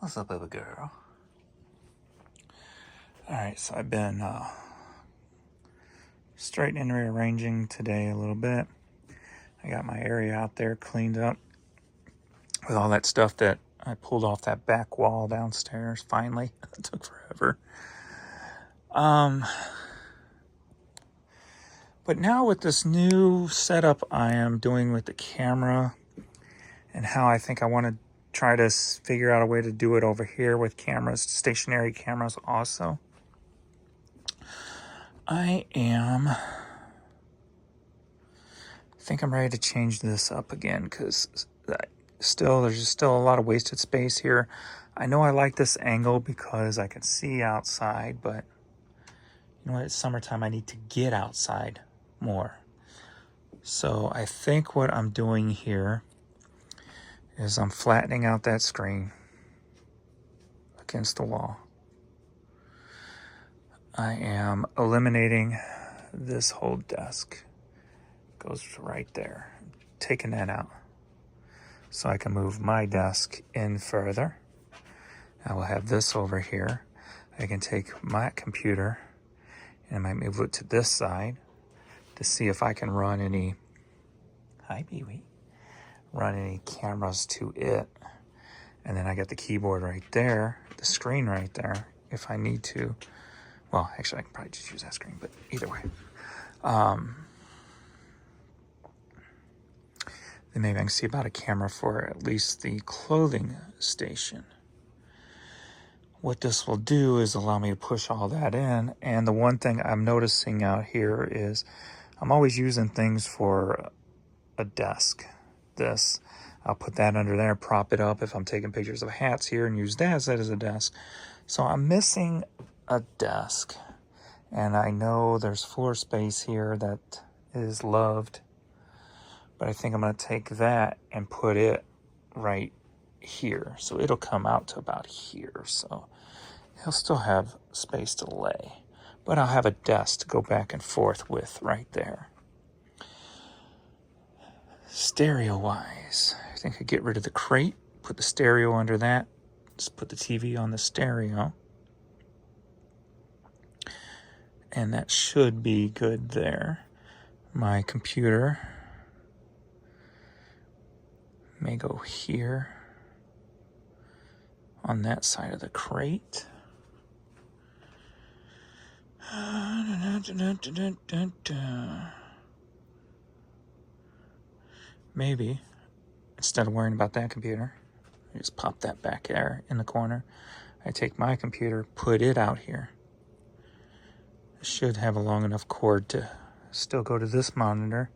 What's up, baby girl? Alright, so I've been straightening and rearranging today a little bit. I got my area out there cleaned up with all that stuff that I pulled off that back wall downstairs, finally. It took forever. But now with this new setup I am doing with the camera and how I think I want to try to figure out a way to do it over here with cameras, stationary cameras also. I think I'm ready to change this up again because there's still a lot of wasted space here. I know I like this angle because I can see outside, but you know what? It's summertime. I need to get outside more. So I think what I'm doing here is I'm flattening out that screen against the wall. I am eliminating this whole desk. Goes right there. Taking that out. So I can move my desk in further. I will have this over here. I can take my computer and I might move it to this side to see if I can run any, run any cameras to it. And then I got the keyboard right there, the screen right there, if I need to. Well, actually, I can probably just use that screen, but either way. Then maybe I can see about a camera for at least the clothing station. What this will do is allow me to push all that in. And the one thing I'm noticing out here is I'm always using things for a desk. I'll put that under there, prop it up if I'm taking pictures of hats here and use that as a desk. So I'm missing a desk. And I know there's floor space here that is loved. But I think I'm going to take that and put it right here. So it'll come out to about here. So he'll still have space to lay. But I'll have a desk to go back and forth with right there. Stereo-wise, I think I get rid of the crate, put the stereo under that, just put the TV on the stereo. And that should be good there. My computer may go here on that side of the crate. Maybe instead of worrying about that computer, I just pop that back there in the corner. I take my computer, put it out here. I should have a long enough cord to still go to this monitor.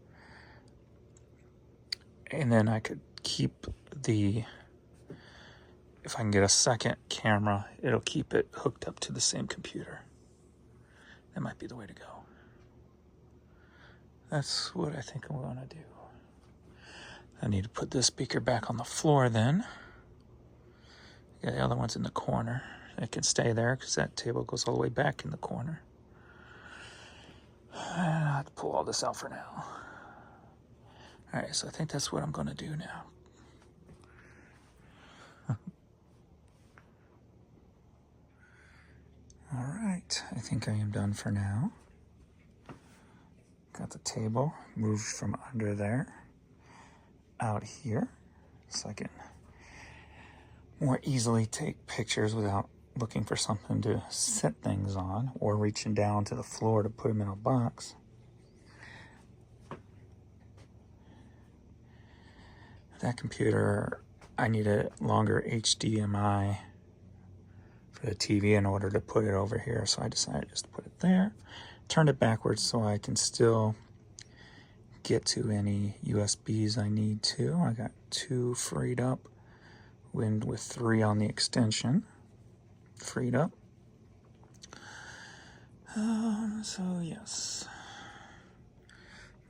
And then I could keep if I can get a second camera, it'll keep it hooked up to the same computer. That might be the way to go. That's what I think I'm going to do. I need to put this speaker back on the floor then. Yeah, the other one's in the corner. It can stay there because that table goes all the way back in the corner. I have to pull all this out for now. All right, so I think that's what I'm going to do now. All right, I think I am done for now. Got the table moved from under there out here so I can more easily take pictures without looking for something to set things on or reaching down to the floor to put them in a box. That computer, I need a longer HDMI for the TV in order to put it over here, so I decided just to put it there. Turned it backwards so I can still get to any USBs I need to. I got 2 freed up, with 3 on the extension freed up. So yes,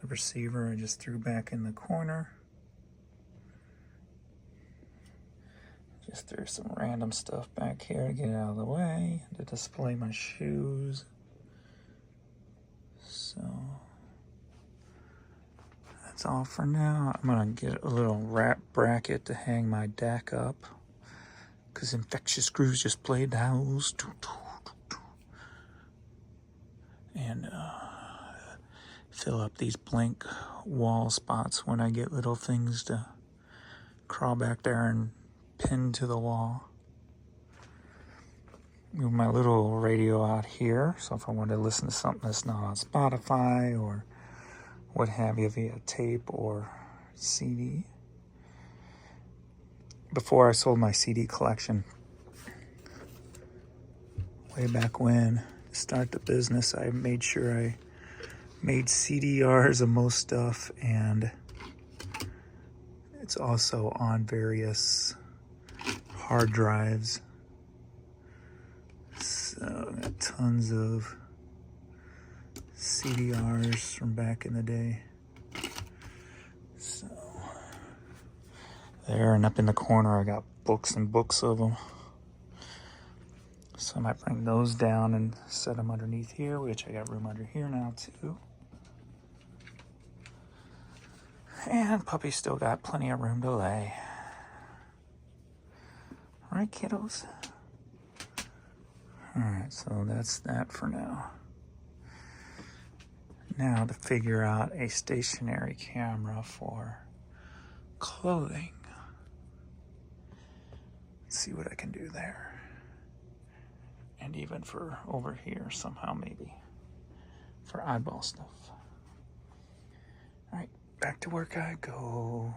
the receiver I just threw back in the corner. Just threw some random stuff back here to get it out of the way, to display my shoes. So that's all for now. I'm gonna get a little wrap bracket to hang my deck up. because infectious grooves just played the house. And fill up these blank wall spots when I get little things to crawl back there and pin to the wall. Move my little radio out here, so if I want to listen to something that's not on Spotify or what have you via tape or CD. Before I sold my CD collection, way back when, to start the business, I made sure I made CDRs of most stuff, and it's also on various hard drives. So I got tons of CDRs from back in the day. So there, and up in the corner I got books and books of them. So I might bring those down and set them underneath here, which I got room under here now too. And Puppy's still got plenty of room to lay. Right, kiddos? Alright, so that's that for now. Now to figure out a stationary camera for clothing. Let's see what I can do there. And even for over here somehow, maybe. For eyeball stuff. Alright, back to work I go.